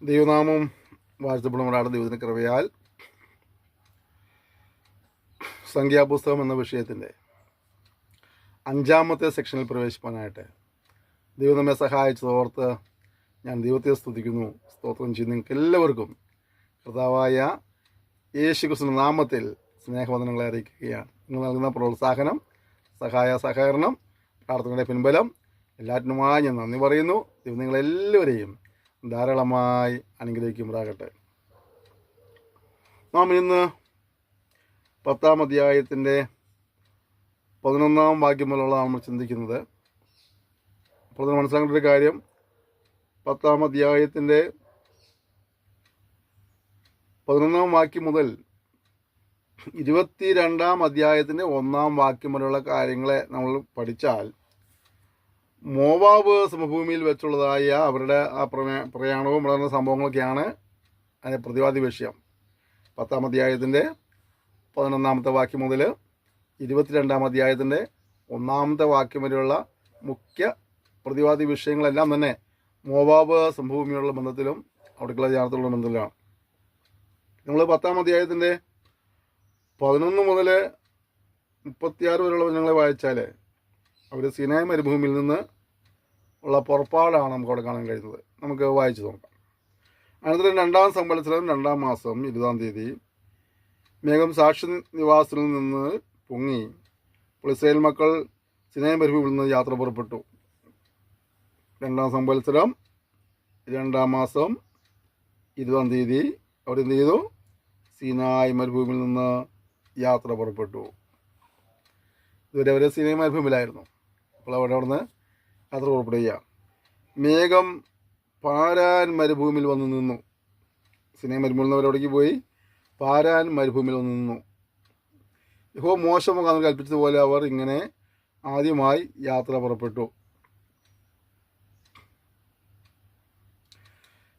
ദൈവനാമം വാഴ്ത്തപ്പെടുന്നവരാണ്. ദൈവത്തിൻ്റെ കൃപയാൽ സംഖ്യാപുസ്തകം എന്ന വിഷയത്തിൻ്റെ 5-ാമത്തെ സെക്ഷനിൽ പ്രവേശിപ്പാനായിട്ട് ദൈവം നമ്മെ സഹായിച്ചതോർത്ത് ഞാൻ ദൈവത്തെ സ്തുതിക്കുന്നു, സ്തോത്രം ചെയ്യുന്നു. നിങ്ങൾക്ക് എല്ലാവർക്കും കർത്താവായ യേശുക്രിസ്തുവിന്റെ നാമത്തിൽ സ്നേഹവന്ദനങ്ങളെ അറിയിക്കുകയാണ്. നിങ്ങൾ നൽകുന്ന പ്രോത്സാഹനം, സഹകരണം, പ്രാർത്ഥനയുടെ പിൻബലം എല്ലാറ്റിനുമായി ഞാൻ നന്ദി പറയുന്നു. ദൈവം നിങ്ങളെല്ലാവരെയും ധാരാളമായി അനുഗ്രഹിക്കുമാറാകട്ടെ. നാം ഇന്ന് 10-ാം അധ്യായത്തിൻ്റെ 11-ാം വാക്യം മുതലുള്ളതാണ് നമ്മൾ ചിന്തിക്കുന്നത്. അപ്പോൾ നമ്മൾ മനസ്സിലാക്കേണ്ട ഒരു കാര്യം, 10-ാം അധ്യായത്തിൻ്റെ 11-ാം വാക്യം മുതൽ 22-ാം അധ്യായത്തിൻ്റെ 1-ാം വാക്യം വരെയുള്ള കാര്യങ്ങളെ നമ്മൾ പഠിച്ചാൽ മോവാബ് സമഭൂമിയിൽ വെച്ചുള്ളതായ അവരുടെ ആ പ്രയാണവും വളർന്ന സംഭവങ്ങളൊക്കെയാണ് അതിൻ്റെ പ്രതിവാദി വിഷയം. 10-ാം അധ്യായത്തിൻ്റെ 11-ാമത്തെ വാക്യം മുതൽ 22-ാം അധ്യായത്തിൻ്റെ 1-ാമത്തെ വാക്യം വരെയുള്ള മുഖ്യ പ്രതിവാദി വിഷയങ്ങളെല്ലാം തന്നെ മോവാബ് സമഭൂമിയുള്ള ബന്ധത്തിലും അവിടേക്കുള്ള ചേർത്തുള്ള ബന്ധത്തിലാണ്. നമ്മൾ 10-ാം അധ്യായത്തിൻ്റെ 11 മുതൽ 36 വരെയുള്ള വചനങ്ങളെ വായിച്ചാൽ അവർ സിനായ് മരുഭൂമിയിൽ നിന്ന് ഉള്ള പുറപ്പാടാണ് നമുക്ക് അവിടെ കാണാൻ കഴിയുന്നത്. നമുക്ക് വായിച്ചു നോക്കാം. അനന്തരം 2-ാം സംവത്സരം 2-ാം മാസം 20-ാം തീയതി മേഘം സാക്ഷി നിവാസത്തിൽ നിന്ന് പൊങ്ങി ഇസ്രായേൽ മക്കൾ സിനായ് മരുഭൂമിയിൽ നിന്ന് യാത്ര പുറപ്പെട്ടു. 2-ാം സംവത്സരം 2-ാം മാസം 20-ാം തീയതി അവരെന്ത് ചെയ്തു? സിനായ് മരുഭൂമിയിൽ നിന്ന് യാത്ര പുറപ്പെട്ടു. ഇതുവരെ അവർ സിനായ് മരുഭൂമിയിലായിരുന്നു. അപ്പോൾ അവിടെ നിന്ന് യാത്ര പുറപ്പെടുക. മേഘം പാരാൻ മരുഭൂമിയിൽ വന്ന് നിന്നു. സിനായ് മരുഭൂമിയിൽ നിന്ന് അവരവിടേക്ക് പോയി പാരാൻ മരുഭൂമിയിൽ വന്ന് നിന്നു. യഹോവ മോശെ മുഖാന്തരം കൽപ്പിച്ചതുപോലെ അവർ ഇങ്ങനെ ആദ്യമായി യാത്ര പുറപ്പെട്ടു.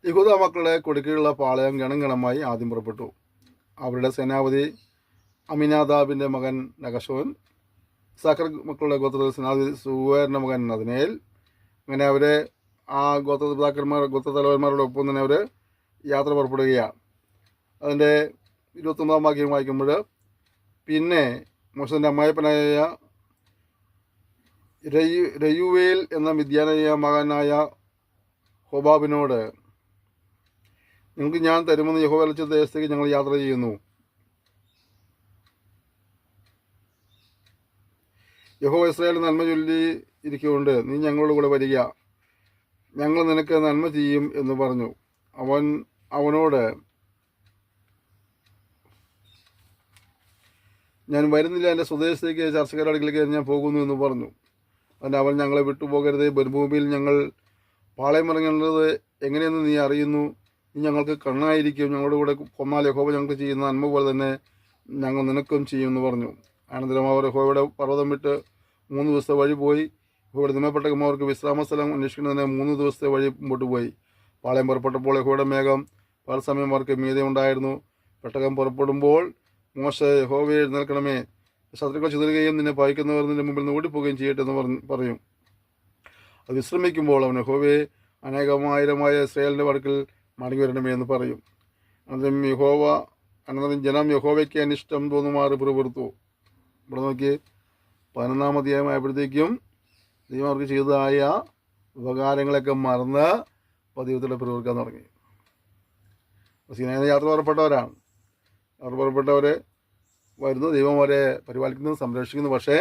യഹൂദ മക്കളുടെ കൊടുക്കീഴുള്ള പാളയം ഗണമായി ആദ്യം പുറപ്പെട്ടു. അവരുടെ സേനാപതി അമിനാദാബിൻ്റെ മകൻ നഗശോൻ, സഖർ മക്കളുടെ ഗോത്ര സേനാപതി സുവേറിൻ്റെ മകൻ നദനേൽ. അങ്ങനെ അവരെ ആ ഗോത്രത്തലവന്മാരുടെ ഒപ്പം തന്നെ അവർ യാത്ര പുറപ്പെടുകയാണ്. അതിൻ്റെ 29-ാം വാക്യം വായിക്കുമ്പോൾ, പിന്നെ മോശൻ്റെ അമ്മായപ്പനായ രയുവേൽ എന്ന മിദ്യാനായ മകനായ ഹോബാബിനോട്, നിങ്ങൾക്ക് ഞാൻ തരുമെന്ന് യഹോവ അരുളിച്ച ദേശത്തേക്ക് ഞങ്ങൾ യാത്ര ചെയ്യുന്നു. യഹോവ ഇസ്രായേലിന് നന്മ ചൊല്ലി ഇരിക്കുകൊണ്ട് നീ ഞങ്ങളോട് കൂടെ വരിക, ഞങ്ങൾ നിനക്ക് നന്മ ചെയ്യും എന്ന് പറഞ്ഞു. അവനോട് ഞാൻ വരുന്നില്ല, എൻ്റെ സ്വദേശത്തേക്ക് ചർച്ചക്കാരുടെ അടുക്കിലേക്ക് ഞാൻ പോകുന്നു എന്ന് പറഞ്ഞു. അതിന് അവൻ, ഞങ്ങളെ വിട്ടുപോകരുത്, മരുഭൂമിയിൽ ഞങ്ങൾ പാളയമിറങ്ങേണ്ടത് എങ്ങനെയെന്ന് നീ അറിയുന്നു. നീ ഞങ്ങൾക്ക് കണ്ണായിരിക്കും, ഞങ്ങളുടെ കൂടെ കൊന്നാൽ യഹോവ ഞങ്ങൾക്ക് ചെയ്യുന്ന നന്മ പോലെ തന്നെ ഞങ്ങൾ നിനക്കും ചെയ്യുമെന്ന് പറഞ്ഞു. അനന്തരം അവർ യഹോവയുടെ പർവ്വതം വിട്ട് 3 ദിവസത്തെ വഴി പോയി. യഹോവയുടെ നിയമപ്പെട്ടകം അവർക്ക് വിശ്രാമസ്ഥലം അന്വേഷിക്കുന്നതിന് 3 ദിവസത്തെ വഴി മുമ്പോട്ട് പോയി. പാളയം പുറപ്പെട്ടപ്പോൾ യഹോവയുടെ മേഘം പല സമയം അവർക്ക് മീതെ ഉണ്ടായിരുന്നു. പെട്ടകം പുറപ്പെടുമ്പോൾ മോശെ യഹോവയെ എഴുന്നേൽക്കണമേ, ശത്രുക്കൾ ചിതറുകയും നിന്നെ പായിക്കുന്നവർ നിന്റെ മുമ്പിൽ നിന്ന് ഓടിപ്പോവുകയും ചെയ്യട്ടെ എന്ന് പറയും. അത് വിശ്രമിക്കുമ്പോൾ അവൻ യഹോവയെ അനേകമായിരമായ ഇസ്രായേലിൻ്റെ അടുക്കൽ മടങ്ങി വരണമേ എന്ന് പറയും. അനന്തരം ജനം യഹോവയ്ക്ക് അനിഷ്ടം തോന്നുമാറ് പിറുപിറുത്തു. ഇവിടെ നോക്കി 11-ാം അധ്യായമായപ്പോഴത്തേക്കും ദൈവം അവർക്ക് ചെയ്തതായ ഉപകാരങ്ങളൊക്കെ മറന്ന് പതിവത്തിലെ പിറുപിറുക്കാൻ തുടങ്ങി. സീനായിന്ന് യാത്ര പുറപ്പെട്ടവരാണ്. യാത്ര പുറപ്പെട്ടവർ വരുന്നു, ദൈവം അവരെ പരിപാലിക്കുന്നു, സംരക്ഷിക്കുന്നു. പക്ഷേ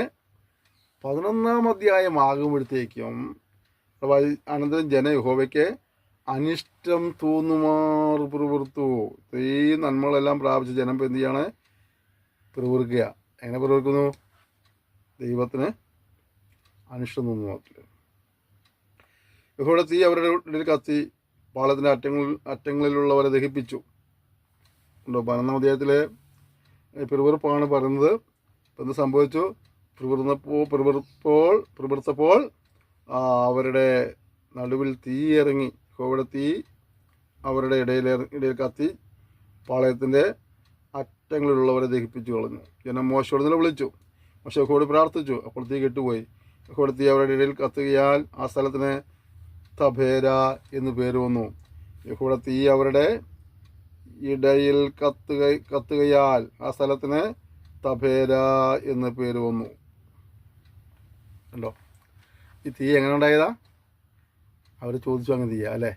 11-ാം അധ്യായം ആകുമ്പോഴത്തേക്കും അനന്തരം ജനം യഹോവയ്ക്ക് അനിഷ്ടം തോന്നുമാറ് പിറുപിറുത്തു. ഈ നന്മകളെല്ലാം പ്രാപിച്ച ജനം എന്ത് ചെയ്യാണ്? പിറുപിറുക്കുക. എങ്ങനെ പിറുപിറുക്കുന്നു? ദൈവത്തിന് അനിഷ്ടം തോന്നുന്നു. യഹോവയുടെ തീ അവരുടെ ഇടയിൽ കത്തി പാളയത്തിൻ്റെ അറ്റങ്ങളിലുള്ളവരെ ദഹിപ്പിച്ചു. 11-ാം അധ്യായത്തിൽ പിറുപിറുപ്പാണ് പറയുന്നത്. എന്ത് സംഭവിച്ചു? പിറുപിറുത്തപ്പോൾ അവരുടെ നടുവിൽ തീ ഇറങ്ങി. യഹോവയുടെ തീ അവരുടെ ഇടയിൽ കത്തി പാളയത്തിൻ്റെ അറ്റങ്ങളിലുള്ളവരെ ദഹിപ്പിച്ചു കളഞ്ഞു. ജനം മോശയോട് നിലവിളിച്ചു. മോശെ യഹോവയോട് പ്രാർത്ഥിച്ചു. അപ്പോൾ തീ കെട്ടുപോയി. യഹോവയുടെ തീ അവരുടെ ഇടയിൽ കത്തുകയാൽ ആ സ്ഥലത്തിന് തബേര എന്ന് പേര് വന്നു. യഹോവയുടെ തീ അവരുടെ ഇടയിൽ കത്തുകയാൽ ആ സ്ഥലത്തിന് തബേര എന്ന് പേര് വന്നു. കണ്ടോ, ഈ തീ എങ്ങനെ ഉണ്ടായതാ? അവർ ചോദിച്ചു വാങ്ങിയ തീയ അല്ലേ?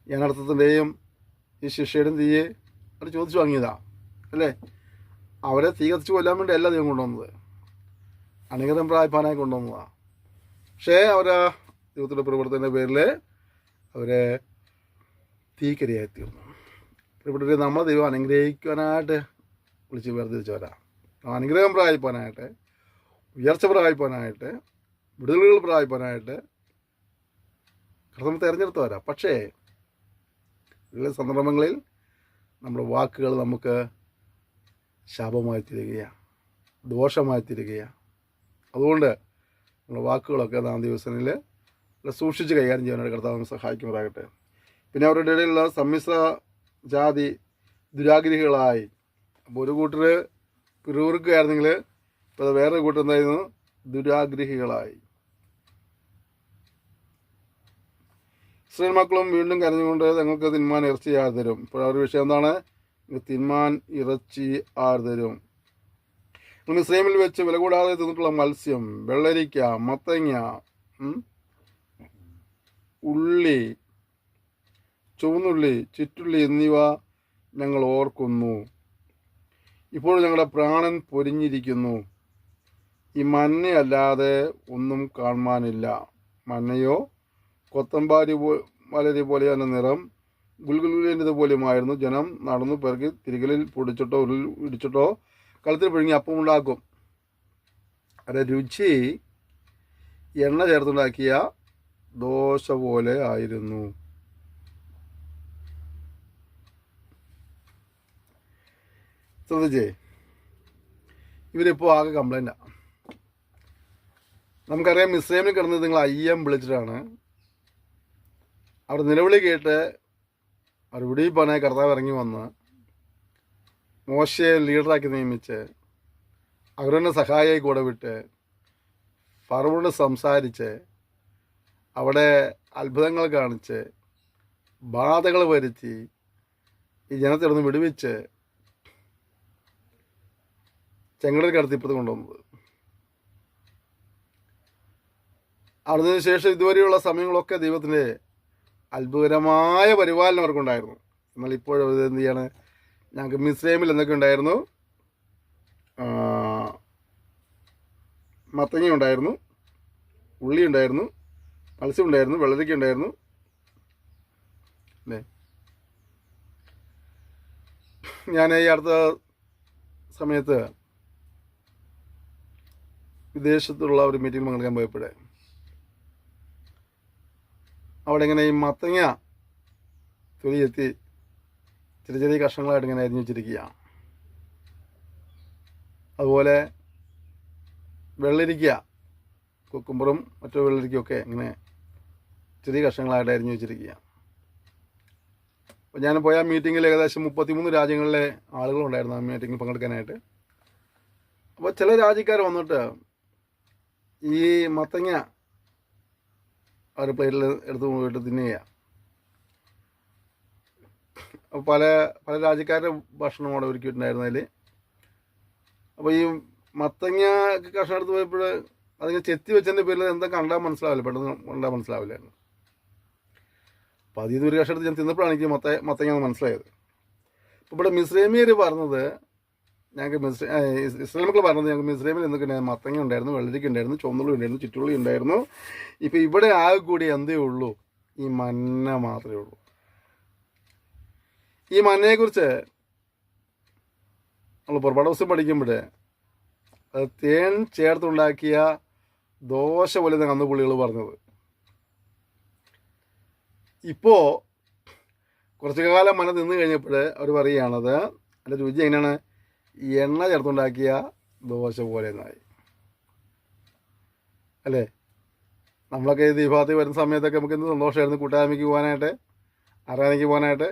ഈ അനർത്ഥത്തിൻ്റെയും ഈ ശിക്ഷയുടെയും തീയെ അവർ ചോദിച്ചു വാങ്ങിയതാ അല്ലേ? അവരെ തീ കത്തിച്ച് കൊല്ലാൻ വേണ്ടി അല്ല ദൈവം കൊണ്ടുവന്നത്, അനുഗ്രഹം പ്രാപിപ്പാനായി കൊണ്ടുവന്നതാണ്. പക്ഷേ അവരാ ദൈവത്തിൻ്റെ പ്രവർത്തനത്തിൻ്റെ പേരിൽ അവരെ തീക്കരിയായി തീർന്നു. ഇവിടെ നമ്മളെ ദൈവം അനുഗ്രഹിക്കാനായിട്ട് വിളിച്ച് വേർതിരിച്ചവരാ. അനുഗ്രഹം പ്രാപിപ്പാനായിട്ട്, ഉയർച്ച പ്രാപിപ്പാനായിട്ട്, വിടുതലുകൾ പ്രാപിപ്പാനായിട്ട് കർത്താവ് തിരഞ്ഞെടുത്തവരാ. പക്ഷേ ചില സന്ദർഭങ്ങളിൽ നമ്മുടെ വാക്കുകൾ നമുക്ക് ശാപമായി തീരുകയാണ്, ദോഷമായി തീരുകയാണ്. അതുകൊണ്ട് നമ്മുടെ വാക്കുകളൊക്കെ നാം ദിവസങ്ങളിൽ സൂക്ഷിച്ച് കൈകാര്യം ചെയ്യാനായിട്ട് കർത്താവിനെ സഹായിക്കുമാറാകട്ടെ. പിന്നെ അവരുടെ ഇടയിലുള്ള സമ്മിശ്ര ജാതി ദുരാഗ്രഹികളായി. അപ്പോൾ ഒരു കൂട്ടർ പിറുപിറുക്കുകയായിരുന്നെങ്കിൽ ഇപ്പോൾ വേറൊരു കൂട്ടർ എന്തായിരുന്നു? ദുരാഗ്രഹികളായി. ഇസ്രായേൽ മക്കളും വീണ്ടും കരഞ്ഞുകൊണ്ട് തങ്ങൾക്ക് തിന്മാൻ ഇറച്ചി ആര് തരും? ഇപ്പോൾ അവരുടെ വിഷയം എന്താണ്? തിന്മാൻ ഇറച്ചി ആര് തരും? മിസ്രൈമിൽ വെച്ച് വില കൂടാതെ തിന്നിട്ടുള്ള മത്സ്യം, വെള്ളരിക്ക, മത്തങ്ങ, ഉള്ളി, ചുവന്നുള്ളി, ചുറ്റുള്ളി എന്നിവ ഞങ്ങൾ ഓർക്കുന്നു. ഇപ്പോൾ ഞങ്ങളുടെ പ്രാണൻ പൊരിഞ്ഞിരിക്കുന്നു. ഈ മഞ്ഞയല്ലാതെ ഒന്നും കാണുവാനില്ല. മഞ്ഞയോ കൊത്തമ്പാരി മലരി പോലെ തന്നെ നിറം ഗുൽഗുലിൻ്റെത് പോലെയുമായിരുന്നു. ജനം നടന്നു പെറുക്കി തിരികലിൽ പൊടിച്ചിട്ടോ ഇടിച്ചിട്ടോ കലത്തിൽ പിഴുങ്ങി അപ്പം ഉണ്ടാക്കും. അതിൻ്റെ രുചി എണ്ണ ചേർത്തുണ്ടാക്കിയ ദോശ പോലെ ആയിരുന്നു. ശ്രദ്ധിച്ചേ, ഇവരിപ്പോൾ ആകെ കംപ്ലൈൻറ്റാണ്. നമുക്കറിയാം, മിസ്രൈമിൽ കിടന്നത് നിങ്ങൾ അയ്യം വിളിച്ചിട്ടാണ്. അവർ നിലവിളി കേട്ട് അവർ വിടിയിപ്പാനായി കർത്താവ് ഇറങ്ങി വന്ന് മോശയെ ലീഡറാക്കി നിയമിച്ച് അവരുടെ സഹായിയായി കൂടെ വിട്ട് ഫറവോട് സംസാരിച്ച് അവിടെ അത്ഭുതങ്ങൾ കാണിച്ച് ബാധകൾ വരുത്തി ഈ ജനത്തെ ഒന്ന് വിടുവിച്ച് ചെങ്കടൽ കടത്തി ഇപ്പുറത്ത് കൊണ്ടുവന്നത്. അതിനു ശേഷം ഇതുവരെയുള്ള സമയങ്ങളൊക്കെ ദൈവത്തിൻ്റെ അത്ഭുതകരമായ പരിപാലനം അവർക്കുണ്ടായിരുന്നു. എന്നാൽ ഇപ്പോഴും ഇത് എന്ത് ചെയ്യാണ്? ഞങ്ങൾക്ക് മിസ്രൈമിൽ എന്തൊക്കെ ഉണ്ടായിരുന്നു? മത്തങ്ങ ഉണ്ടായിരുന്നു, ഉള്ളി ഉണ്ടായിരുന്നു, മത്സ്യം ഉണ്ടായിരുന്നു, വെള്ളരിക്ക ഉണ്ടായിരുന്നു അല്ലേ? ഞാൻ ഈ അടുത്ത സമയത്ത് വിദേശത്തുള്ള ഒരു മീറ്റിംഗ് പങ്കെടുക്കാൻ പോയപ്പോഴേ അവിടെ ഇങ്ങനെ ഈ മത്തങ്ങ തൊലിയെത്തി ചെറിയ ചെറിയ കഷ്ണങ്ങളായിട്ട് ഇങ്ങനെ അരിഞ്ഞു വെച്ചിരിക്കുകയാണ്. അതുപോലെ വെള്ളരിക്ക, കുക്കുമ്പറും മറ്റു വെള്ളരിക്കയൊക്കെ ഇങ്ങനെ ചെറിയ കഷ്ണങ്ങളായിട്ട് അരിഞ്ഞു വെച്ചിരിക്കുകയാണ്. അപ്പോൾ ഞാൻ പോയ മീറ്റിങ്ങിൽ ഏകദേശം 33 രാജ്യങ്ങളിലെ ആളുകളുണ്ടായിരുന്നു ആ മീറ്റിങ്ങിൽ പങ്കെടുക്കാനായിട്ട്. അപ്പോൾ ചില രാജ്യക്കാർ വന്നിട്ട് ഈ മത്തങ്ങ അവർ പ്ലേറ്റിൽ എടുത്ത് പോയിട്ട് തിന്നുകയാണ്. പല പല രാജ്യക്കാരുടെ ഭക്ഷണം അവിടെ ഒരുക്കിയിട്ടുണ്ടായിരുന്നതിൽ. അപ്പോൾ ഈ മത്തങ്ങ കഷ്ണം എടുത്ത് പോയപ്പോൾ അതിങ്ങനെ ചെത്തി വെച്ചതിൻ്റെ പേരിൽ എന്താ കണ്ടാൽ മനസ്സിലാവില്ല, പെട്ടെന്ന് കണ്ടാൽ മനസ്സിലാവില്ലായിരുന്നു. അപ്പോൾ അതിൽ ഒരു കഷ്ണം എടുത്ത് ഞാൻ തിന്നപ്പോഴാണ് എനിക്ക് മത്തങ്ങ മനസ്സിലായത്. അപ്പോൾ ഇവിടെ മിസ്രൈമിയർ പറഞ്ഞത്, ഞങ്ങൾക്ക് ഇസ്രായേൽ മക്കൾ പറഞ്ഞത്, ഞങ്ങൾക്ക് മിസ്രൈമിൽ എന്തൊക്കെ ഉണ്ടായിരുന്നു? മത്തങ്ങ ഉണ്ടായിരുന്നു, വെള്ളരിക്ക ഉണ്ടായിരുന്നു, ചുവന്നുള്ളി ഉണ്ടായിരുന്നു, ചുറ്റുള്ളി ഉണ്ടായിരുന്നു. ഇപ്പോൾ ഇവിടെ ആകെ കൂടി എന്തേ ഉള്ളൂ? ഈ മന്ന മാത്രമേ ഉള്ളൂ. ഈ മന്നയെക്കുറിച്ച് നമ്മൾ പുറപ്പാട് ദിവസം പഠിക്കുമ്പോൾ അത് തേൻ ചേർത്തുണ്ടാക്കിയ ദോശ പോലെ അന്ന് പുള്ളികൾ പറഞ്ഞത്. ഇപ്പോൾ കുറച്ചു കാലം മന നിന്ന് കഴിഞ്ഞപ്പോൾ അവർ പറയുകയാണത് അതിൻ്റെ രുചി എങ്ങനെയാണ്? എണ്ണ ചേർത്തുണ്ടാക്കിയ ദോശ പോലെ എന്നായി അല്ലേ? നമ്മളൊക്കെ ഈ വിഭാഗത്തിൽ വരുന്ന സമയത്തൊക്കെ നമുക്ക് എന്ത് സന്തോഷമായിരുന്നു. കൂട്ടായ്മയ്ക്ക് പോകാനായിട്ട്, ആരാധനയ്ക്ക് പോകാനായിട്ട്,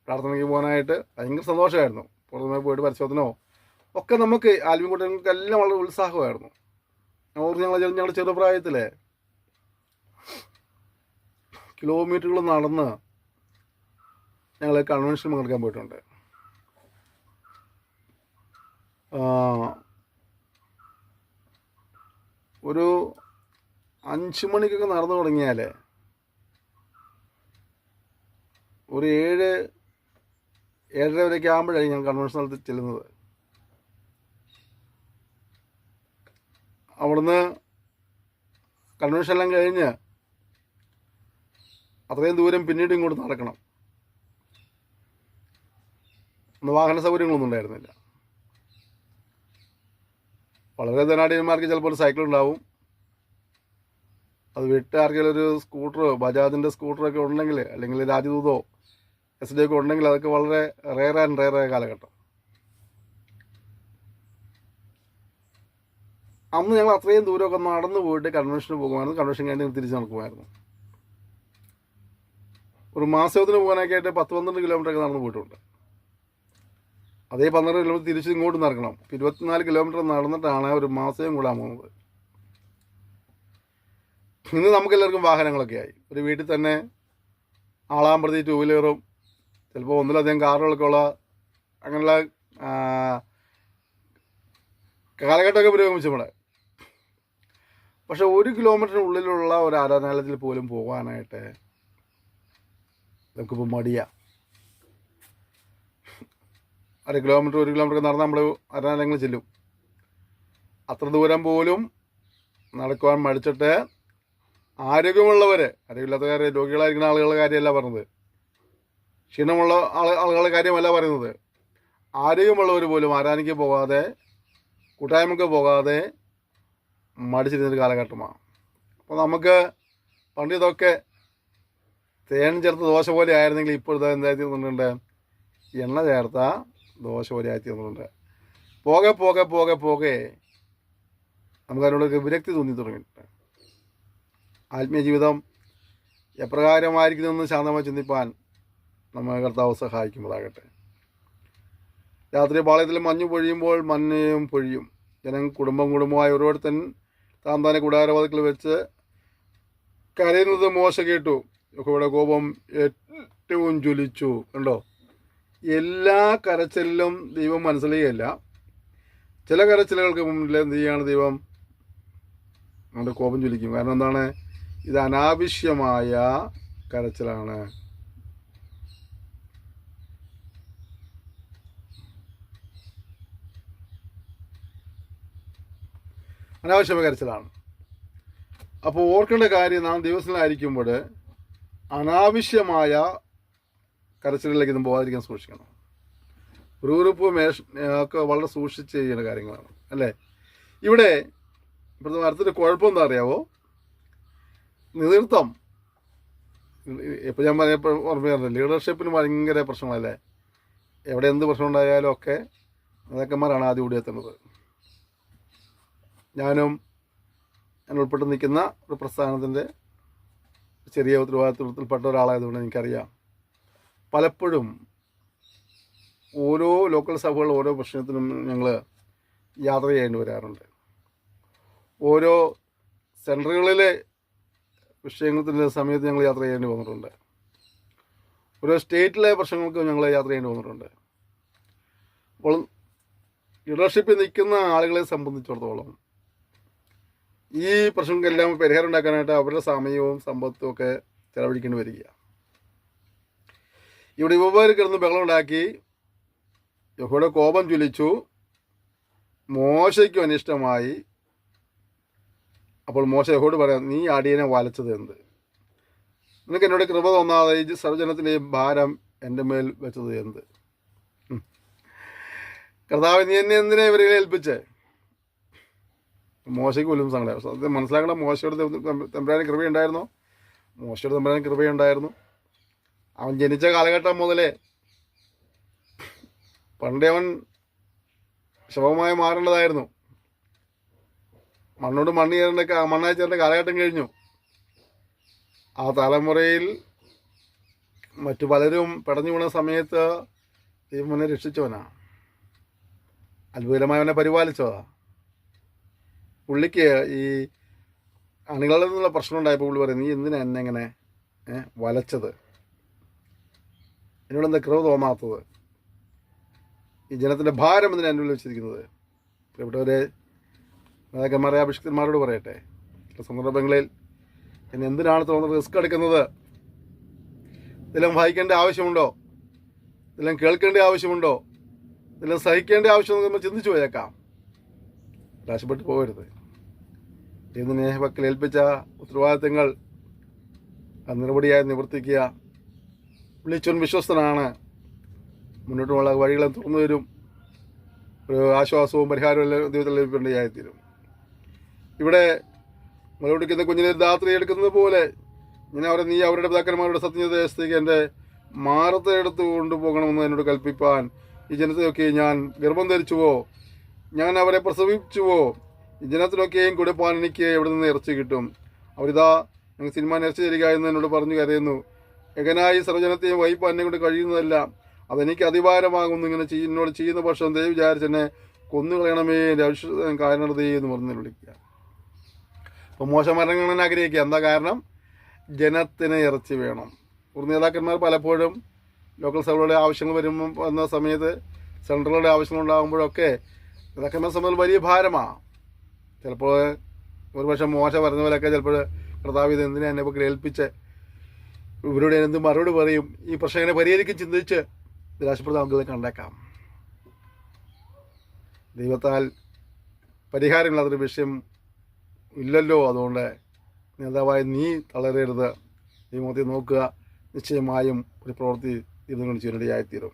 പ്രാർത്ഥനയ്ക്ക് പോകാനായിട്ട് ഭയങ്കര സന്തോഷമായിരുന്നു. പുറമേ പോയിട്ട് പരിശോധനയോ ഒക്കെ നമുക്ക് ആത്മീയ കൂട്ടങ്ങൾക്കെല്ലാം വളരെ ഉത്സാഹമായിരുന്നു. ഞങ്ങളുടെ ചെറുപ്രായത്തിലെ കിലോമീറ്ററുകൾ നടന്ന് ഞങ്ങൾ കൺവെൻഷൻ പങ്കെടുക്കാൻ പോയിട്ടുണ്ട്. ഒരു 5 മണിക്കൊക്കെ നടന്നു തുടങ്ങിയാൽ ഒരു 7-7:30 വരെയൊക്കെ ആകുമ്പോഴാണ് ഞാൻ കൺവെൻഷൻ സ്ഥലത്ത് ചെല്ലുന്നത്. അവിടുന്ന് കൺവെൻഷൻ എല്ലാം കഴിഞ്ഞ് അത്രയും ദൂരം പിന്നീട് ഇങ്ങോട്ട് നടക്കണം. അന്ന് വാഹന സൗകര്യങ്ങളൊന്നും ഉണ്ടായിരുന്നില്ല. വളരെ ധനാഢ്യന്മാർക്ക് ചിലപ്പോൾ ഒരു സൈക്കിൾ ഉണ്ടാവും. അത് വീട്ടുകാർക്കെങ്കിലും ഒരു സ്കൂട്ടറോ ബജാജിൻ്റെ സ്കൂട്ടറൊക്കെ ഉണ്ടെങ്കിൽ, അല്ലെങ്കിൽ രാജ്ദൂതോ SD ഒക്കെ ഉണ്ടെങ്കിൽ അതൊക്കെ വളരെ റെയറായ കാലഘട്ടം. അന്ന് ഞങ്ങൾ അത്രയും ദൂരമൊക്കെ നടന്നു പോയിട്ട് കൺവെൻഷന് പോകുമായിരുന്നു. കൺവെൻഷൻ കഴിഞ്ഞ് തിരിച്ച് നടക്കുമായിരുന്നു. ഒരു മാസത്തിന് പോകാനൊക്കെ ആയിട്ട് 10-12 കിലോമീറ്ററൊക്കെ നടന്നു പോയിട്ടുണ്ട്. അതേ 12 കിലോമീറ്റർ തിരിച്ച് ഇങ്ങോട്ട് നടക്കണം. 24 കിലോമീറ്റർ നടന്നിട്ടാണ് ഒരു മാസം കൂടാൻ പോകുന്നത്. ഇന്ന് നമുക്കെല്ലാവർക്കും വാഹനങ്ങളൊക്കെ ആയി. ഒരു വീട്ടിൽ തന്നെ ആളാൻ പ്രതി 2 വീലറും ചിലപ്പോൾ ഒന്നിലധികം കാറുകളൊക്കെ ഉള്ള അങ്ങനെയുള്ള കാലഘട്ടമൊക്കെ പുരോഗമിച്ചു നമ്മുടെ. പക്ഷെ 1 കിലോമീറ്ററിനുള്ളിലുള്ള ഒരു ആരാധനാലയത്തിൽ പോലും പോകാനായിട്ട് നമുക്കിപ്പോൾ മടിയാണ്. 1 കിലോമീറ്റർ നടന്ന് നമ്മൾ ആരാധനാലയങ്ങൾ ചെല്ലും. അത്ര ദൂരം പോലും നടക്കുവാൻ മടിച്ചിട്ട് ആരോഗ്യമില്ലാത്തവരെ രോഗികളായിരിക്കുന്ന ആളുകളുടെ കാര്യമല്ല പറഞ്ഞത്, ക്ഷീണമുള്ള ആളുകളുടെ കാര്യമല്ല പറയുന്നത്. ആരോഗ്യമുള്ളവർ പോലും ആരാധനയ്ക്ക് പോകാതെ കൂട്ടായ്മയ്ക്ക് പോകാതെ മടിച്ചിരുന്നൊരു കാലഘട്ടമാണ്. അപ്പോൾ നമുക്ക് പണ്ട് ഇതൊക്കെ തേൻ ചേർത്ത ദോശ പോലെ ആയിരുന്നെങ്കിൽ ഇപ്പോൾ ഇത് എന്തായി തീർന്നിട്ടുണ്ട്, എണ്ണ ചേർത്ത ദോശ പോലെ ആയി തീർന്നിട്ടുണ്ട്. പോകെ പോകെ പോകെ പോകെ നമുക്കതിനോടൊക്കെ വിരക്തി തോന്നി തുടങ്ങിയിട്ടുണ്ട്. ആത്മീയ ജീവിതം എപ്രകാരമായിരിക്കുമെന്ന് ശാന്തമായി ചിന്തിപ്പാൻ നമ്മെ കർത്താവ് സഹായിക്കുമ്പോഴാകട്ടെ. രാത്രി പാളയത്തിൽ മഞ്ഞ് പൊഴിയുമ്പോൾ മഞ്ഞയും പൊഴിയും. ജനം കുടുംബമായി ഓരോരുത്തൻ താന്താനെ കൂടാരവാതിക്കൽ വെച്ച് കരയുന്നത് മോശ കേട്ടു. യഹോവയുടെ കോപം ഏറ്റവും ജ്വലിച്ചു. കണ്ടോ, എല്ലാ കരച്ചിലും ദൈവം മനസ്സിലായില്ല. ചില കരച്ചിലുകൾക്ക് മുന്നിൽ എന്ത് ചെയ്യാണ് ദൈവം നമ്മുടെ കോപം ജ്വലിക്കും. കാരണം എന്താണ്, ഇത് അനാവശ്യമായ കരച്ചിലാണ്. അനാവശ്യമായ കരച്ചിലാണ്. അപ്പോൾ ഓർക്കേണ്ട കാര്യം, നാം ദിവസത്തിലായിരിക്കുമ്പോൾ അനാവശ്യമായ കരച്ചിലുകളിലേക്ക് ഇതും പോകാതിരിക്കാൻ സൂക്ഷിക്കണം. ഗ്രൂപ്പ് ഒക്കെ വളരെ സൂക്ഷിച്ച് ചെയ്യേണ്ട കാര്യങ്ങളാണ്, അല്ലേ? ഇപ്പോഴത്തെ അടുത്തൊരു കുഴപ്പം എന്താ അറിയാവോ? നേതൃത്വം. ഇപ്പോൾ ഞാൻ പറഞ്ഞപ്പോൾ ഓർമ്മ, ലീഡർഷിപ്പിന് ഭയങ്കര പ്രശ്നങ്ങളല്ലേ? എവിടെ എന്ത് പ്രശ്നം ഉണ്ടായാലും ഒക്കെ നേതാക്കന്മാരാണ് ആദ്യം ഓടിയെത്തുന്നത്. ഞാൻ ഉൾപ്പെട്ട് നിൽക്കുന്ന ഒരു പ്രസ്ഥാനത്തിൻ്റെ ചെറിയ ഉത്തരവാദിത്വത്തിൽപ്പെട്ട ഒരാളായതുകൊണ്ട് എനിക്കറിയാം, പലപ്പോഴും ഓരോ ലോക്കൽ സഭകൾ ഓരോ പ്രശ്നത്തിനും ഞങ്ങൾ യാത്ര ചെയ്യേണ്ടി വരാറുണ്ട്. ഓരോ സെൻറ്ററുകളിലെ വിഷയത്തിൻ്റെ സമയത്ത് ഞങ്ങൾ യാത്ര ചെയ്യേണ്ടി വന്നിട്ടുണ്ട്. ഓരോ സ്റ്റേറ്റിലെ പ്രശ്നങ്ങൾക്ക് ഞങ്ങൾ യാത്ര ചെയ്യേണ്ടി വന്നിട്ടുണ്ട്. അപ്പോൾ ലീഡർഷിപ്പിൽ നിൽക്കുന്ന ആളുകളെ സംബന്ധിച്ചിടത്തോളം ഈ പ്രശ്നങ്ങൾക്കെല്ലാം പരിഹാരം ഉണ്ടാക്കാനായിട്ട് അവരുടെ സമയവും സമ്പത്തും ഒക്കെ ചെലവഴിക്കേണ്ടി വരികയാണ്. ഇവിടെ യുവമാർ കിടന്ന് ബഹളമുണ്ടാക്കി, യഹോവയുടെ കോപം ജ്വലിച്ചു, മോശയ്ക്കും അനിഷ്ടമായി. അപ്പോൾ മോശ യഹോവയോട് പറയാം, നീ അടിയനെ വലച്ചത് എന്ത്? നിനക്ക് എന്നോട് കൃപ തോന്നാതെ ഈ സർവജനത്തിൻ്റെയും ഭാരം എൻ്റെ മേൽ വെച്ചത് എന്ത്? കർത്താവ്, നീ എന്നെ എന്തിനാ ഇവരെ ഏൽപ്പിച്ചേ? മോശയ്ക്ക് പോലും സങ്കടം. സത്യം മനസ്സിലാക്കണം, മോശയുടെ തമ്പുരാന് കൃപയുണ്ടായിരുന്നു. മോശയുടെ തമ്പുരാന് കൃപയുണ്ടായിരുന്നു. അവൻ ജനിച്ച കാലഘട്ടം മുതലേ പണ്ടേ അവൻ ശവമായി മാറേണ്ടതായിരുന്നു. മണ്ണോട് മണ്ണായി ചേരേണ്ട കാലഘട്ടം കഴിഞ്ഞു. ആ തലമുറയിൽ മറ്റു പലരും പിടഞ്ഞു വീണ സമയത്ത് ദൈവം അവനെ രക്ഷിച്ചവനാ, അത്ഭുതമായി അവനെ പരിപാലിച്ചതാ. പുള്ളിക്ക് ഈ അണികളിൽ നിന്നുള്ള പ്രശ്നം ഉണ്ടായപ്പോൾ പുള്ളി പറയും, നീ എന്തിനാ എന്നെ ഇങ്ങനെ വലച്ചത്? എന്നോടെന്താ കൃപ തോന്നാത്തത്? ഈ ജനത്തിൻ്റെ ഭാരം എന്തിനാണ് അനുഭവിച്ചിരിക്കുന്നത്? പ്രിയപ്പെട്ടവരെ, നേതാക്കന്മാരെ അഭിഷിക്തന്മാരോട് പറയട്ടെ, ചില സന്ദർഭങ്ങളിൽ എന്നെ എന്തിനാണ് തോന്നുന്നത് റിസ്ക് എടുക്കുന്നത്? ഇതെല്ലാം വായിക്കേണ്ട ആവശ്യമുണ്ടോ? ഇതെല്ലാം കേൾക്കേണ്ട ആവശ്യമുണ്ടോ? ഇതെല്ലാം സഹിക്കേണ്ട ആവശ്യമുണ്ടോ? നമ്മൾ ചിന്തിച്ചു പോയേക്കാം. നിരാശപ്പെട്ടു പോകരുത്. ദൈവത്തിനെ പക്കൽ ഏൽപ്പിച്ച ഉത്തരവാദിത്തങ്ങൾ നിറപടിയായി നിവർത്തിക്കുക. വിളിച്ചവൻ വിശ്വസ്തനാണ്. മുന്നോട്ടുമുള്ള വഴികളെ തുറന്നു തരും. ഒരു ആശ്വാസവും പരിഹാരവും എല്ലാം ദൈവത്തിൽ ലഭിക്കേണ്ടതായിത്തീരും. ഇവിടെ മുലപിടിക്കുന്ന കുഞ്ഞിനെ രാത്രി എടുക്കുന്നത് പോലെ നീ അവരുടെ പിതാക്കന്മാരുടെ സത്യദേശത്തേക്ക് എൻ്റെ മാറത്തെ എടുത്ത് കൊണ്ടുപോകണമെന്ന് എന്നോട് കൽപ്പിപ്പാൻ ഈ ജനത്തെയൊക്കെ ഞാൻ ഗർഭം ധരിച്ചുവോ? ഞാൻ അവരെ പ്രസവിച്ചുവോ? ഈ ജനത്തിനൊക്കെയും കൊടുപ്പാൻ എനിക്ക് എവിടെ നിന്ന് ഇറച്ചി കിട്ടും? അവരിതാ ഞങ്ങൾ സിനിമ ഇറച്ചി തരിക എന്ന് എന്നോട് പറഞ്ഞു കരയുന്നു. എങ്ങനായി സർവജനത്തെയും വഹിപ്പാൻ എന്നെ കൊണ്ട് കഴിയുന്നതല്ല. അതെനിക്ക് അതിഭാരമാകുന്നു. ഇങ്ങനെ എന്നോട് ചെയ്യുന്ന പക്ഷം ദൈവം വിചാരിച്ചെന്നെ കൊന്നുകളയണമേ, എൻ്റെ അവിശ്വസം കാരണതേ എന്ന് പറഞ്ഞ് വിളിക്കുക. അപ്പോൾ മോശം മരണങ്ങൾ ആഗ്രഹിക്കുക. എന്താ കാരണം? ജനത്തിന് ഇറച്ചി വേണം. ഒരു നേതാക്കന്മാർ പലപ്പോഴും ലോക്കൽ സഭകളുടെ ആവശ്യങ്ങൾ വന്ന സമയത്ത്, സെൻട്രലുകളുടെ ആവശ്യങ്ങളുണ്ടാകുമ്പോഴൊക്കെ നേതാക്കന്മാരെ സംബന്ധിച്ച് വലിയ ഭാരമാണ്. ചിലപ്പോൾ ഒരുപക്ഷെ മോശം പറഞ്ഞ പോലെയൊക്കെ ചിലപ്പോൾ കർത്താവ് ഇത് എന്തിനാ എന്നെ ഇപ്പോൾ ഏൽപ്പിച്ച് ഇവരോട് എന്ത് മറുപടി പറയും, ഈ പ്രശ്നം എങ്ങനെ പരിഹരിക്കും ചിന്തിച്ച് നിരാശപ്പെടുത്താൻ കണ്ടേക്കാം. ദൈവത്താൽ പരിഹാരമില്ലാത്തൊരു വിഷയം ഇല്ലല്ലോ. അതുകൊണ്ട് നേതാവായി നീ തളരരുത്. ദൈവത്തെ നോക്കുക. നിശ്ചയമായും ഒരു പ്രവൃത്തി ദൈവം ചുരുടിയായിത്തീരും.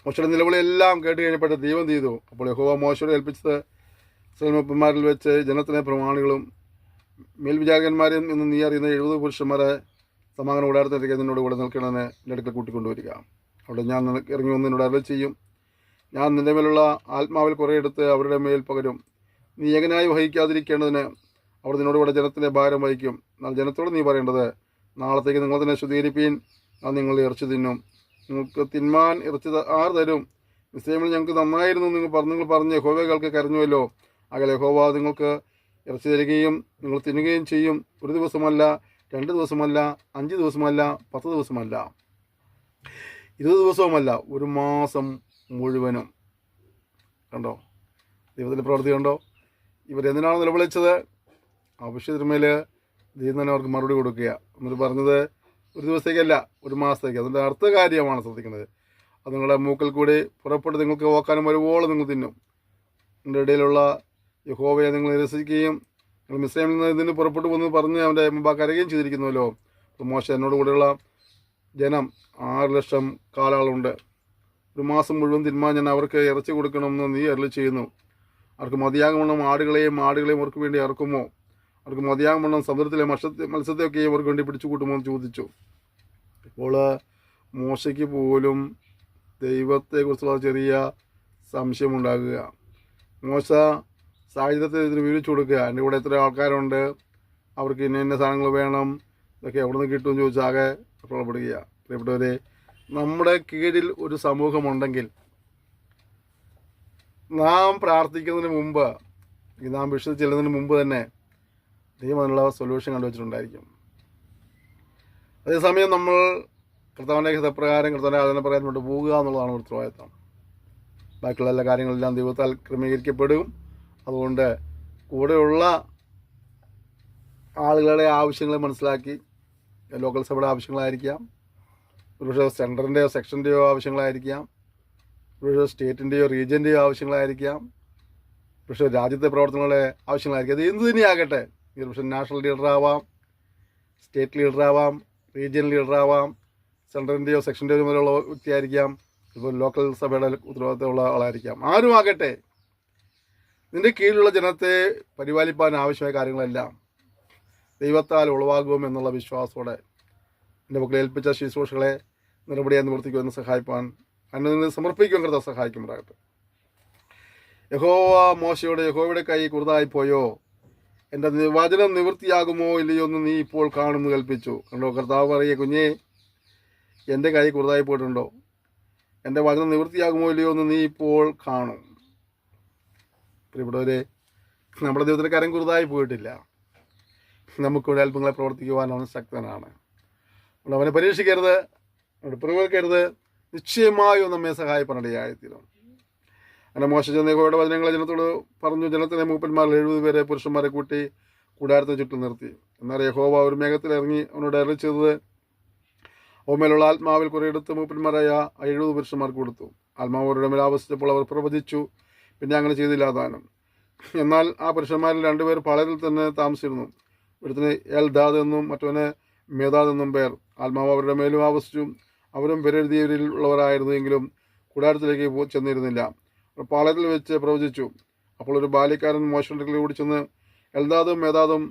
മോശയുടെ നിലവിളെല്ലാം കേട്ട് കഴിഞ്ഞപ്പോൾ ദൈവം ചെയ്തു. അപ്പോൾ യഹോവ മോശയോട് ഏൽപ്പിച്ചത് ഇസ്രായേൽമാരിൽ വെച്ച് ജനത്തിനെ പ്രമാണികളും മേൽവിചാരകന്മാരും എന്ന് നീ അറിയുന്ന 70 പുരുഷന്മാരെ സമാഗമന കൂടാരത്തിലേക്ക് നിന്നോട് കൂടെ നിൽക്കണമെന്ന് എൻ്റെ അടുക്കൽ കൂട്ടിക്കൊണ്ടുവരിക. അവിടെ ഞാൻ നിനക്ക് ഇറങ്ങി വന്ന് എന്നോട് അരുളി ചെയ്യും. ഞാൻ നിൻ്റെ മേലുള്ള ആത്മാവിൽ കുറേ എടുത്ത് അവരുടെ മേൽ പകരും. നീ എങ്ങനെയായി വഹിക്കാതിരിക്കേണ്ടതിന് അവർ നിന്നോട് കൂടെ ജനത്തിൻ്റെ ഭാരം വഹിക്കും. എന്നാൽ ജനത്തോട് നീ പറയേണ്ടത്, നാളത്തേക്ക് നിങ്ങൾ തന്നെ ശുദ്ധീകരിപ്പീൻ, അത് നിങ്ങൾ ഇറച്ചി തിന്നും. നിങ്ങൾക്ക് തിന്മാൻ ഇറച്ചി ആർ തരും? മിസ്രൈമിൽ ഞങ്ങൾക്ക് നന്നായിരുന്നു നിങ്ങൾ പറഞ്ഞ് യഹോവകൾക്ക് കരഞ്ഞുവല്ലോ. അകലെ യഹോവ നിങ്ങൾക്ക് ഇറച്ചി തരികയും നിങ്ങൾ തിന്നുകയും ചെയ്യും. ഒരു ദിവസമല്ല, 2 ദിവസമല്ല, 5 ദിവസമല്ല, 10 ദിവസമല്ല, 20 ദിവസവുമല്ല, ഒരു മാസം മുഴുവനും. കണ്ടോ ദൈവത്തിൻ്റെ പ്രവൃത്തി? കണ്ടോ ഇവരെന്തിനാണ് നിലവിളിച്ചത്? ആവശ്യത്തിന്മേൽ ദൈവം തന്നെ അവർക്ക് മറുപടി കൊടുക്കുക. എന്നിട്ട് പറഞ്ഞത് ഒരു ദിവസത്തേക്കല്ല, ഒരു മാസത്തേക്ക്. അതിൻ്റെ അർത്ഥ കാര്യമാണ് ശ്രദ്ധിക്കുന്നത്. അത് നിങ്ങളുടെ മൂക്കിൽ കൂടി പുറപ്പെട്ട് നിങ്ങൾക്ക് ഓക്കാനും വരുവോളം നിങ്ങൾ തിന്നും. നിങ്ങളുടെ ഇടയിലുള്ള യഹോവയെ നിങ്ങൾ നിരസിക്കുകയും നിങ്ങൾ മിസ്രൈമിൽ നിന്ന് ഇതിന് പുറപ്പെട്ടു വന്ന് പറഞ്ഞ് അവൻ്റെ മുമ്പാ കരയുകയും ചെയ്തിരിക്കുന്നുവല്ലോ. മോശ എന്നോട് കൂടെയുള്ള ജനം 6 ലക്ഷം കാലാളുണ്ട്. ഒരു മാസം മുഴുവൻ തിന്മാൻ ഞാൻ അവർക്ക് ഇറച്ചി കൊടുക്കണമെന്ന് നീ അരുളി ചെയ്യുന്നു. അവർക്ക് മതിയാകണം ആടുകളെയും അവർക്ക് വേണ്ടി ഇറക്കുമോ? അവർക്ക് മതിയാകണം സമുദ്രത്തിലെ മത്സ്യത്തെയൊക്കെയും അവർക്ക് വേണ്ടി പിടിച്ചു കൂട്ടുമോ എന്ന് ചോദിച്ചു. ഇപ്പോൾ മോശയ്ക്ക് പോലും ദൈവത്തെക്കുറിച്ചുള്ള ചെറിയ സംശയമുണ്ടാകുക. മോശ സാഹചര്യത്തിൽ ഇതിന് വിവരിച്ചു കൊടുക്കുക. എൻ്റെ കൂടെ എത്ര ആൾക്കാരുണ്ട്, അവർക്ക് ഇന്ന സാധനങ്ങൾ വേണം, ഇതൊക്കെ എവിടെ നിന്ന് കിട്ടുമെന്ന് ചോദിച്ചാൽ ആകെ പുറപ്പെടുക. പ്രിയപ്പെട്ടവരെ, നമ്മുടെ കീഴിൽ ഒരു സമൂഹമുണ്ടെങ്കിൽ നാം പ്രാർത്ഥിക്കുന്നതിന് മുമ്പ്, നാം വിശ്വസിച്ച് ചെല്ലുന്നതിന് മുമ്പ് തന്നെ ദൈവം അതിനുള്ള സൊല്യൂഷൻ കണ്ടുവച്ചിട്ടുണ്ടായിരിക്കും. അതേസമയം നമ്മൾ കർത്താവിൻ്റെ ഹിതപ്രകാരം കർത്താവിൻ്റെ ആചരണ പ്രകാരം കൊണ്ട് പോകുക എന്നുള്ളതാണ് ഉത്തരവാദിത്വം. ബാക്കിയുള്ള എല്ലാ കാര്യങ്ങളെല്ലാം ദൈവത്താൽ ക്രമീകരിക്കപ്പെടും. അതുകൊണ്ട് കൂടെയുള്ള ആളുകളുടെ ആവശ്യങ്ങളെ മനസ്സിലാക്കി, ലോക്കൽ സഭയുടെ ആവശ്യങ്ങളായിരിക്കാം, ഒരുപക്ഷെ സെൻറ്ററിൻ്റെയോ സെക്ഷൻ്റെയോ ആവശ്യങ്ങളായിരിക്കാം, ഒരുപക്ഷെ സ്റ്റേറ്റിൻ്റെയോ റീജിയൻ്റെയോ ആവശ്യങ്ങളായിരിക്കാം, പക്ഷേ രാജ്യത്തെ പ്രവർത്തനങ്ങളുടെ ആവശ്യങ്ങളായിരിക്കും. അത് എന്ത് തന്നെയാകട്ടെ, ഒരുപക്ഷെ നാഷണൽ ലീഡറാവാം, സ്റ്റേറ്റ് ലീഡറാവാം, റീജിയൻ ലീഡറാവാം, സെൻറ്ററിൻ്റെയോ സെക്ഷൻ്റെയോ മുതലുള്ള വ്യക്തിയായിരിക്കാം, ഇപ്പോൾ ലോക്കൽ സഭയുടെ ഉത്തരവാദിത്തമുള്ള ആളായിരിക്കാം. ആരും ആകട്ടെ, നിൻ്റെ കീഴിലുള്ള ജനത്തെ പരിപാലിപ്പാൻ ആവശ്യമായ കാര്യങ്ങളെല്ലാം ദൈവത്താൽ ഉളവാകും എന്നുള്ള വിശ്വാസത്തോടെ എൻ്റെ മക്കളെ ഏൽപ്പിച്ച ശുശ്രൂഷകളെ നിറപടിയായി നിവർത്തിക്കുമെന്ന് സഹായിപ്പാൻ അന്ന് നിന്ന് സമർപ്പിക്കുവാൻ കർത്താവ് സഹായിക്കുമാറാകട്ടെ. യഹോവ മോശയോട്, യഹോവയുടെ കൈ കുറുതായിപ്പോയോ? എൻ്റെ വചനം നിവൃത്തിയാകുമോ ഇല്ലയോ എന്ന് നീ ഇപ്പോൾ കാണുമെന്ന് കൽപ്പിച്ചു. കണ്ടോ, കർത്താവ് പറയേ, കുഞ്ഞേ, എൻ്റെ കൈ കുറുതായി പോയിട്ടുണ്ടോ? എൻ്റെ വചനം നിവൃത്തിയാകുമോ ഇല്ലയോ എന്ന് നീ ഇപ്പോൾ കാണും. പ്രിയപ്പെട്ടവരെ, നമ്മുടെ ദൈവത്തിൻ്റെ കരം കുറുതായി പോയിട്ടില്ല. നമുക്കിവിടെ അല്പങ്ങളെ പ്രവർത്തിക്കുവാൻ അവൻ ശക്തനാണ്. അവനെ പരീക്ഷിക്കരുത്. പിറകോൽക്കരുത്, നിശ്ചയമായും നമ്മെ സഹായിപ്പണിടയായിത്തീരും. അങ്ങനെ മോശ ചെന്ന് യഹോവയുടെ വചനങ്ങളെ ജനത്തോട് പറഞ്ഞു. ജനത്തിലെ മൂപ്പന്മാരിൽ 70 പേരെ പുരുഷന്മാരെ കൂട്ടി കൂടാരത്തിന് ചുറ്റും നിർത്തി. എന്നാൽ യഹോവ ഒരു മേഘത്തിൽ ഇറങ്ങി അവനോട് അരുളിച്ചത് അവമേലുള്ള ആത്മാവിൽ കുറെ എടുത്ത് മൂപ്പന്മാരായ 70 പുരുഷന്മാർക്ക് കൊടുത്തു. ആത്മാവ് അവരുടെ മേൽ ആവസിച്ചപ്പോൾ അവർ പ്രവചിച്ചു. പിന്നെ അങ്ങനെ ചെയ്തില്ല താനും. എന്നാൽ ആ പുരുഷന്മാരിൽ 2 പേർ പാളയത്തിൽ തന്നെ താമസിച്ചിരുന്നു. ഒരുത്തിന് എൽദാദ് എന്നും മറ്റവന് മേദാദ് എന്നും പേർ. ആത്മാവ് അവരുടെ മേലും ആവസിച്ചു. അവരും പേരെഴുതിയവരിൽ ഉള്ളവരായിരുന്നു, എങ്കിലും കൂടാരത്തിലേക്ക് ചെന്നിരുന്നില്ല. പാളയത്തിൽ വെച്ച് പ്രവചിച്ചു. അപ്പോൾ ഒരു ബാല്യക്കാരൻ മോശയുടെ കൂടി ചെന്ന് എൽദാദും മേദാദും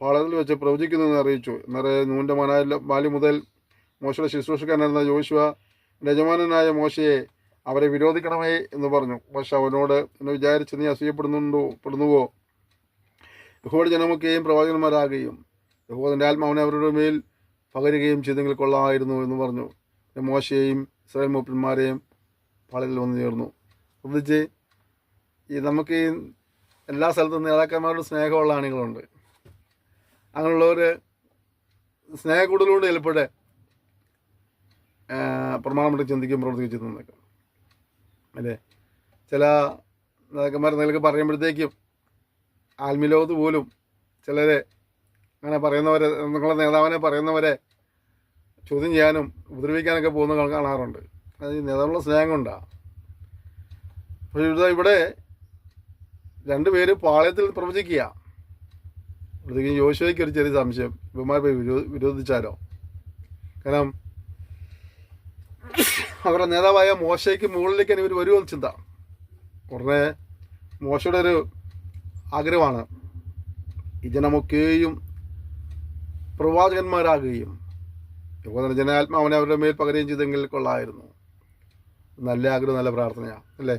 പാളയത്തിൽ വെച്ച് പ്രവചിക്കുന്നതെന്ന് അറിയിച്ചു. എന്നാൽ നൂൻ്റെ മനായ ബാല്യം മുതൽ മോശയുടെ ശുശ്രൂഷക്കാരനായിരുന്ന യോശുവ യജമാനനായ മോശയെ അവരെ വിരോധിക്കണമേ എന്ന് പറഞ്ഞു. മോശ അവനോട് എന്ന് വിചാരിച്ച് നീ അസൂയപ്പെടുന്നുവോ? യഹോവയുടെ ജനമൊക്കെയും പ്രവാചകന്മാരാകുകയും യഹോവയുടെ ആത്മാവിനെ അവരുടെ മേൽ പകരുകയും ചെയ്തെങ്കിൽ കൊള്ളാമായിരുന്നു എന്ന് പറഞ്ഞു. മോശയെയും ഇസ്രായേൽ മൂപ്പന്മാരെയും പാളയത്തിൽ വന്നു ചേർന്നു. ശ്രദ്ധിച്ച്, നമുക്ക് ഈ എല്ലാ സ്ഥലത്തും നേതാക്കന്മാരുടെ സ്നേഹമുള്ള ആളുകളുണ്ട്. അങ്ങനെയുള്ളവർ സ്നേഹ കൂടുതലുകൊണ്ട് ചിലപ്പോഴേ പ്രമാണം ചിന്തിക്കും പ്രവർത്തിക്കും ചെയ്യുന്നതൊക്കെ അല്ലേ. ചില നേതാക്കന്മാർ എന്തെങ്കിലുമൊക്കെ പറയുമ്പോഴത്തേക്കും ആത്മീയലോകത്ത് പോലും ചിലരെ അങ്ങനെ പറയുന്നവരെ, നിങ്ങളുടെ നേതാവിനെ പറയുന്നവരെ ചോദ്യം ചെയ്യാനും ഉപദ്രവിക്കാനൊക്കെ പോകുന്ന കാണാറുണ്ട്. അത് ഈ നേതാവിനുള്ള സ്നേഹം കൊണ്ടാണ്. പക്ഷേ ഇവിടെ 2 പേര് പാളയത്തിൽ പ്രവചിക്കുക. അപ്പോഴത്തേക്കും യോശുവയ്ക്ക് ഒരു ചെറിയ സംശയം, ഇവന്മാർ പോയി വിരോധിച്ചാലോ? കാരണം അവരുടെ നേതാവായ മോശയ്ക്ക് മുകളിലേക്ക് ഇവർ വരുമെന്ന് ചിന്ത. ഉടനെ മോശയുടെ ഒരു ആഗ്രഹമാണ് ഈ ജനമൊക്കെയും പ്രവാചകന്മാരാകുകയും യഹോവയുടെ ജനാത്മാവിനെ അവരുടെ മേൽ പകരുകയും ചെയ്തെങ്കിൽ കൊള്ളായിരുന്നു. നല്ല ആഗ്രഹം, നല്ല പ്രാർത്ഥനയാണ് അല്ലേ.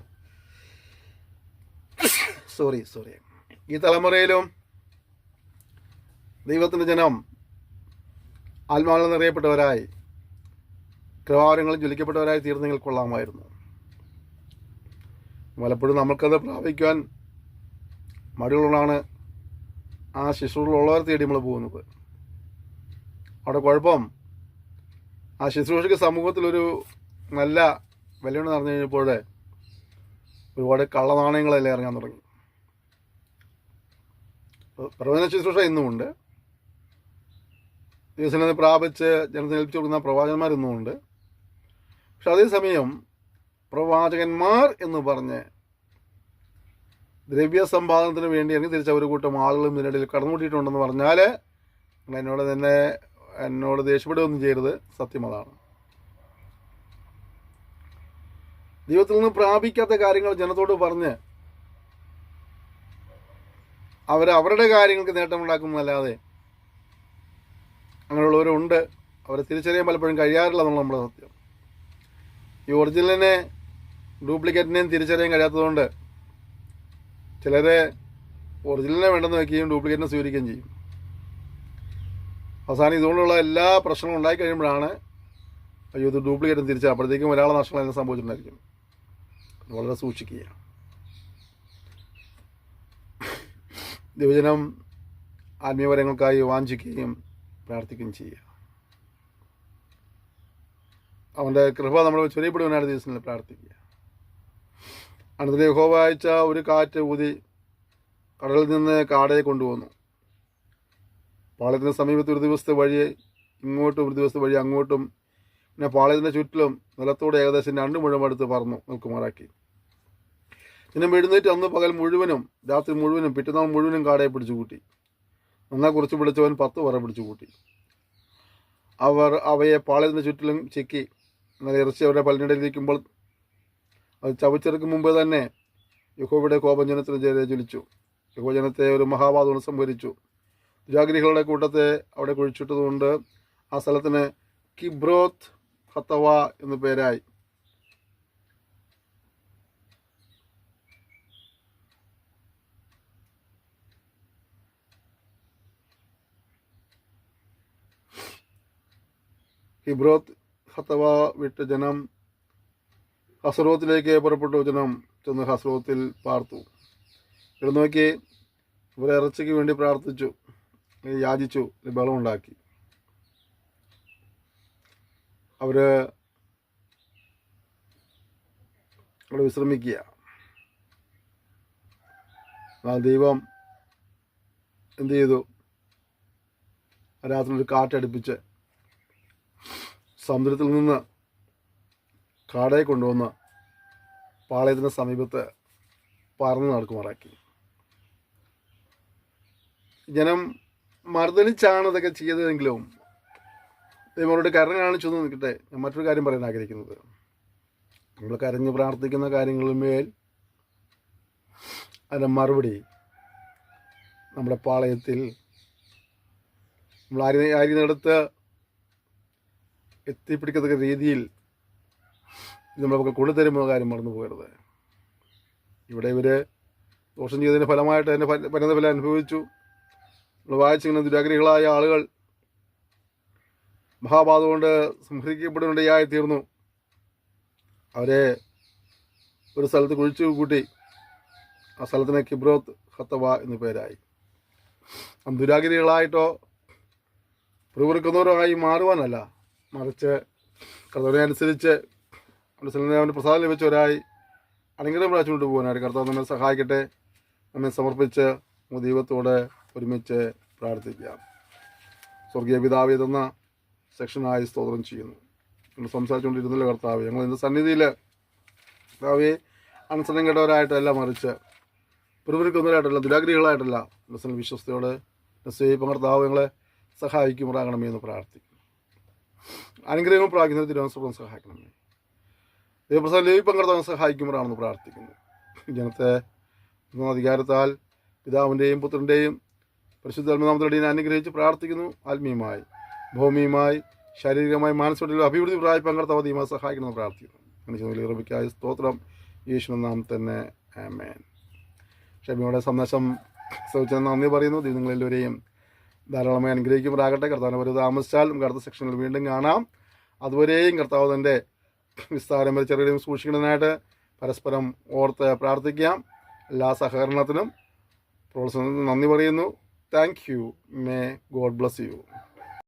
സോറി ഈ തലമുറയിലും ദൈവത്തിൻ്റെ ജനം ആത്മാവിൽ നിറയപ്പെട്ടവരായി കൃപാവരങ്ങളിൽ ജ്വലിക്കപ്പെട്ടവരായി തീർന്നെങ്കിൽ കൊള്ളാമായിരുന്നു. പലപ്പോഴും നമുക്കത് പ്രാപിക്കുവാൻ മടികളാണ് ആ ശുശ്രൂഷകളുള്ളവർ തേടി നമ്മൾ പോകുന്നത്. അവിടെ കുഴപ്പം, ആ ശുശ്രൂഷയ്ക്ക് സമൂഹത്തിലൊരു നല്ല വിലയുണ്ട് നടന്നു കഴിഞ്ഞപ്പോൾ ഒരുപാട് കള്ളനാണയങ്ങളെല്ലാം ഇറങ്ങാൻ തുടങ്ങി. പ്രവചന ശുശ്രൂഷ ഇന്നുമുണ്ട്. ദിവസം പ്രാപിച്ച് ജനത്തിന് ഏൽപ്പിച്ചു കൊടുക്കുന്ന പ്രവാചകന്മാരെന്നുമുണ്ട്. പക്ഷെ അതേസമയം പ്രവാചകന്മാർ എന്ന് പറഞ്ഞ് ദ്രവ്യസമ്പാദനത്തിന് വേണ്ടി ഇറങ്ങി തിരിച്ച ഒരു കൂട്ടം ആളുകളും ഇതിനിടയിൽ കടന്നുകൂട്ടിയിട്ടുണ്ടെന്ന് പറഞ്ഞാൽ എന്നോട് ദേഷ്യപ്പെടുകയൊന്നും ചെയ്യരുത്. സത്യം അതാണ്. ദൈവത്തിൽ നിന്ന് പ്രാപിക്കാത്ത കാര്യങ്ങൾ ജനത്തോട് പറഞ്ഞ് അവരുടെ കാര്യങ്ങൾക്ക് നേട്ടമുണ്ടാക്കുന്നതല്ലാതെ അങ്ങനെയുള്ളവരുണ്ട്. അവരെ തിരിച്ചറിയാൻ പലപ്പോഴും കഴിയാറില്ല എന്നുള്ള നമ്മുടെ സത്യം. ഈ ഒറിജിനലിനെ ഡ്യൂപ്ലിക്കേറ്റിനെയും തിരിച്ചറിയാൻ കഴിയാത്തതുകൊണ്ട് ചിലരെ ഒറിജിനലിനെ വേണ്ടെന്ന് വയ്ക്കുകയും ഡ്യൂപ്ലിക്കേറ്റിനെ സ്വീകരിക്കുകയും ചെയ്യും. അവസാനം ഇതുകൊണ്ടുള്ള എല്ലാ പ്രശ്നങ്ങളും ഉണ്ടായി കഴിയുമ്പോഴാണ് അയ്യോ ഇത് ഡ്യൂപ്ലിക്കേറ്റും തിരിച്ചാൽ അപ്പോഴത്തേക്കും ഒരാളെ നഷ്ടങ്ങൾ അതിനെ സംഭവിച്ചിട്ടുണ്ടായിരിക്കും. വളരെ സൂക്ഷിക്കുക. ദൈവജനം ആത്മീയപരങ്ങൾക്കായി വാഞ്ചിക്കുകയും പ്രാർത്ഥിക്കുകയും ചെയ്യുക. അവൻ്റെ കൃപ നമ്മൾ ചൊരിയപ്പെടുവാനായിട്ട് ദിവസങ്ങളിൽ പ്രാർത്ഥിക്കുക. അടുത്ത യഹോവ അയച്ച ഒരു കാറ്റ് ഊതി കടലിൽ നിന്ന് കാടയെ കൊണ്ടുവന്നു. പാളയത്തിന് സമീപത്ത് ഒരു ദിവസത്തെ വഴി ഇങ്ങോട്ടും ഒരു ദിവസത്തെ വഴി അങ്ങോട്ടും, പിന്നെ പാളയത്തിൻ്റെ ചുറ്റിലും നിലത്തോടെ ഏകദേശം 2 മുഴം അടുത്ത് പറന്നു നിൽക്കുമാറാക്കി. ജനം എഴുന്നേറ്റ് അന്ന് പകൽ മുഴുവനും രാത്രി മുഴുവനും പിറ്റന്നാൾ മുഴുവനും കാടയെ പിടിച്ചു കൂട്ടി. നന്നാ കുറച്ച് പിടിച്ചവൻ 10 പറ പിടിച്ചു കൂട്ടി. അവർ അവയെ പാളയത്തിൻ്റെ ചുറ്റിലും ചിക്കി. എന്നാൽ ഇറച്ചി അവരുടെ പല്ലിനിടയിലിരിക്കുമ്പോൾ അത് ചവച്ചെടുക്കും മുമ്പേ തന്നെ യഹോവയുടെ കോപം ജനത്തിന് ജ്വലിച്ചു. യഹോവ ജനത്തെ ഒരു മഹാവാദം സംഭരിച്ചു. ദുരാഗ്രഹികളുടെ കൂട്ടത്തെ അവിടെ കുഴിച്ചിട്ടതുകൊണ്ട് ആ സ്ഥലത്തിന് കിബ്രോത്ത് ഹത്തവ എന്നു പേരായി. കിബ്രോത്ത് ഹത്തവ വിട്ട് ജനം ഹസ്രോത്തിലേക്ക് പുറപ്പെട്ടു. ജനം ചെന്ന് ഹസ്രോത്തിൽ പാർത്തു. ഇവിടെ നോക്കി ഇവരെ ഇറച്ചിക്ക് വേണ്ടി പ്രാർത്ഥിച്ചു, യാചിച്ചു, ബലമുണ്ടാക്കി. അവർ അവിടെ വിശ്രമിക്കുക. ആ ദൈവം എന്ത് ചെയ്തു? രാത്രി ഒരു കാറ്റടുപ്പിച്ച് സമുദ്രത്തിൽ നിന്ന് കാടയെ കൊണ്ടുവന്ന് പാളയത്തിൻ്റെ സമീപത്ത് പറന്ന് നടക്കുമാറാക്കി. ജനം മറുതലിച്ചാണ് ഇതൊക്കെ ചെയ്തതെങ്കിലും ദൈവങ്ങളോട് കരുണ കാണിച്ചു നിൽക്കട്ടെ. ഞാൻ മറ്റൊരു കാര്യം പറയാൻ ആഗ്രഹിക്കുന്നത്, നമ്മൾ കരഞ്ഞ് പ്രാർത്ഥിക്കുന്ന കാര്യങ്ങളിന്മേൽ അതിൻ്റെ മറുപടി നമ്മുടെ പാളയത്തിൽ നമ്മൾ ആയിരുന്നിടത്ത് എത്തിപ്പിടിക്കത്തക്ക രീതിയിൽ നമ്മളൊക്കെ കൊണ്ടുതരുമ്പോൾ കാര്യം മറന്നു പോകരുത്. ഇവിടെ ഇവർ ദോഷം ചെയ്തതിൻ്റെ ഫലമായിട്ട് അതിൻ്റെ പരിണതഫലം അനുഭവിച്ചു. നമ്മൾ വായിച്ചിങ്ങനെ ദുരാഗ്രഹികളായ ആളുകൾ മഹാബാധ കൊണ്ട് സംഹരിക്കപ്പെടുന്നിടയായി തീർന്നു. അവരെ ഒരു സ്ഥലത്ത് കുഴിച്ചു കൂട്ടി. ആ സ്ഥലത്തിന് കിബ്രോത്ത് ഹത്തവ എന്നു പേരായി. ദുരാഗ്രഹികളായിട്ടോ പിറുപിറുക്കുന്നവരോ ആയി മാറുവാനല്ല, മറിച്ച് കർത്താവിനെ അനുസരിച്ച് അവൻ്റെ പ്രസാദം ലഭിച്ചവരായി അനുഗ്രഹം പ്രാച്ചുകൊണ്ട് പോകാനായിട്ട് കർത്താവ് നമ്മെ സഹായിക്കട്ടെ. നമ്മെ സമർപ്പിച്ച് ദൈവത്തോട് ഒരുമിച്ച് പ്രാർത്ഥിക്കാം. സ്വർഗീയ പിതാവേ തന്ന സെക്ഷനായി സ്തോത്രം ചെയ്യുന്നു. നമ്മൾ സംസാരിച്ചുകൊണ്ടിരുന്നല്ലോ കർത്താവ്, ഞങ്ങൾ ഇന്ന് സന്നിധിയിൽ കർത്താവെ അനുസരണം കേട്ടവരായിട്ടല്ല, മറിച്ച് പിറുപിറുക്കുന്നവരായിട്ടല്ല, ദുരാഗ്രഹികളായിട്ടല്ല, വിശ്വസ്തയോട് സ്നേഹിപ്പം കർത്താവ് ഞങ്ങളെ സഹായിക്കുമാറാകണമേ എന്ന് പ്രാർത്ഥിക്കുന്നു. അനുഗ്രഹങ്ങൾ പ്രാർത്ഥിക്കുന്നത് തിരുവനന്തപുരം സഹായിക്കണമേ. ദൈവപ്രസാദം ലഭിപ്പം കർത്താവ് സഹായിക്കുമാറാണെന്ന് പ്രാർത്ഥിക്കുന്നു. ജനത്തെ അധികാരത്താൽ പിതാവിൻ്റെയും പുത്രൻ്റെയും പരിശുദ്ധാത്മനാമത്തിലൂടെ അനുഗ്രഹിച്ച് പ്രാർത്ഥിക്കുന്നു. ആത്മീയമായി, ഭൗമികമായി, ശാരീരികമായി, മാനസികമായിട്ടുള്ള അഭിവൃദ്ധി പ്രായപ്പം കർത്താവ് ദൈവമായി സഹായിക്കണമെന്ന് പ്രാർത്ഥിക്കുന്നു. അനുഗ്രഹിക്കായ സ്തോത്രം യേശുവിൻ നാമത്തിൽ തന്നെ ആമേൻ. ക്ഷമയോടെ സന്ദേശം ശ്രമിച്ചതിന് നന്ദി പറയുന്നു. ദൈവം നിങ്ങളെല്ലാവരെയും ധാരാളമായി അനുഗ്രഹിക്കുമാറാകട്ടെ. കർത്താവിനെ ഒരു താമസിച്ചാൽ നമുക്ക് അടുത്ത സെക്ഷനിൽ വീണ്ടും കാണാം. അതുവരെയും കർത്താവ് തൻ്റെ വിസ്താരം വരെ ചെറിയ സൂക്ഷിക്കുന്നതിനായിട്ട് പരസ്പരം ഓർത്ത് പ്രാർത്ഥിക്കാം. എല്ലാ സഹകരണത്തിനും പ്രോത്സാഹനത്തിനും നന്ദി പറയുന്നു. Thank you. May God bless you.